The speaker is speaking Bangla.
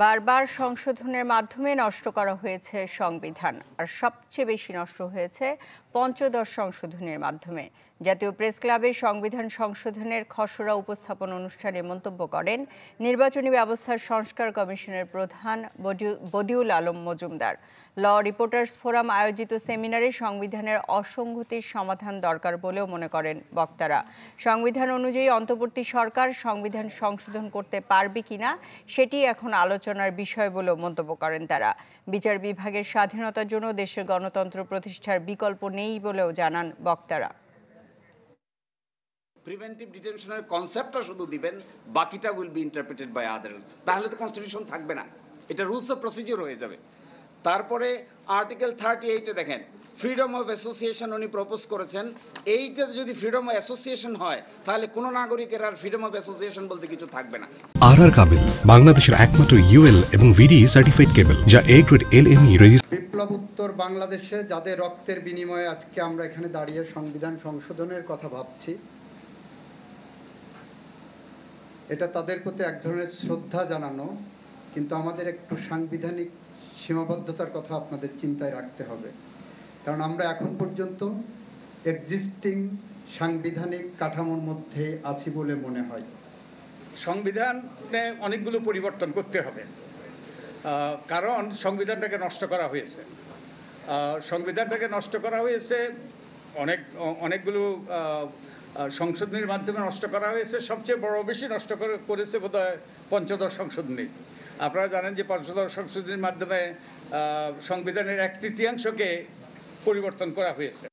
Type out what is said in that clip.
বারবার সংশোধনের মাধ্যমে নষ্ট করা হয়েছে সংবিধান, আর সবচেয়ে বেশি নষ্ট হয়েছে পঞ্চদশ সংশোধনের মাধ্যমে। জাতীয় প্রেস ক্লাবে সংবিধান সংশোধনের খসড়া উপস্থাপন অনুষ্ঠানে মন্তব্য করেন নির্বাচনী ব্যবস্থার সংস্কার কমিশনের প্রধান বদিউল আলম মজুমদার। ল রিপোর্টার্স ফোরাম আয়োজিত সেমিনারে সংবিধানের অসঙ্গতির সমাধান দরকার বলেও মনে করেন বক্তারা। সংবিধান অনুযায়ী অন্তর্বর্তী সরকার সংবিধান সংশোধন করতে পারবে কিনা সেটি এখন আলোচনার বিষয় বলেও মন্তব্য করেন তারা। বিচার বিভাগের স্বাধীনতার জন্য দেশের গণতন্ত্র প্রতিষ্ঠার বিকল্প নেই বলেও জানান বক্তারা। প্রিভেন্টিভ ডিটেনশনের কনসেপ্টটা শুধু দিবেন, বাকিটা will be interpreted by other, তাহলে তো কনস্টিটিউশন থাকবে না, এটা রুলস অফ প্রসিজিওর হয়ে যাবে। তারপরে আর্টিকেল 38-এ দেখেন ফ্রিডম অফ অ্যাসোসিয়েশন উনি প্রপোজ করেছেন। এইটার যদি ফ্রিডম অফ অ্যাসোসিয়েশন হয় তাহলে কোনো নাগরিকের আর ফ্রিডম অফ অ্যাসোসিয়েশন বলতে কিছু থাকবে না। আর কাবিল বাংলাদেশের একমাত্র ইউএল এবং ভিডিই সার্টিফাইড কেবল, যা এ গ্রেড LME রেজিস্ট্রেশন। বিপ্লব উত্তর বাংলাদেশে যাদের রক্তের বিনিময়ে আজকে আমরা এখানে দাঁড়িয়ে সংবিধান সংশোধনের কথা ভাবছি, এটা তাদের প্রতি এক ধরনের শ্রদ্ধা জানানো, কিন্তু আমাদের একটু সাংবিধানিক সীমাবদ্ধতার কথা আপনাদের চিন্তায় রাখতে হবে। কারণ আমরা এখন পর্যন্ত এক্সিস্টিং সাংবিধানিক কাঠামোর মধ্যে আছি বলে মনে হয়। সংবিধানে অনেকগুলো পরিবর্তন করতে হবে, কারণ সংবিধানটাকে নষ্ট করা হয়েছে। সংবিধানটাকে নষ্ট করা হয়েছে অনেকগুলো সংশোধনীর মাধ্যমে নষ্ট করা হয়েছে। সবচেয়ে বেশি নষ্ট করেছে বোধহয় পঞ্চদশ সংশোধনী। আপনারা জানেন যে পঞ্চদশ সংশোধনীর মাধ্যমে সংবিধানের 1/3 পরিবর্তন করা হয়েছে।